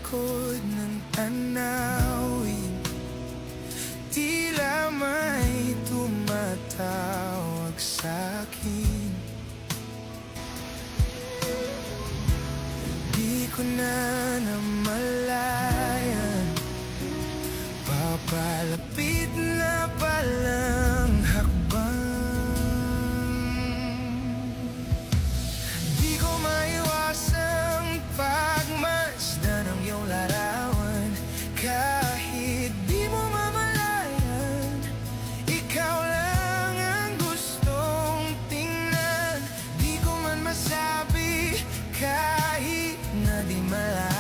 likod ng tanawin, tila may tumatawag sa'kin. Di ko na namalayan, papalapit na palang hakbang. Di ko maiwasang pagmasdan ng iyong larawan. Kahit di mo mamalayan, ikaw lang ang gustong tingnan. Di ko man masabi kahit na di malayan.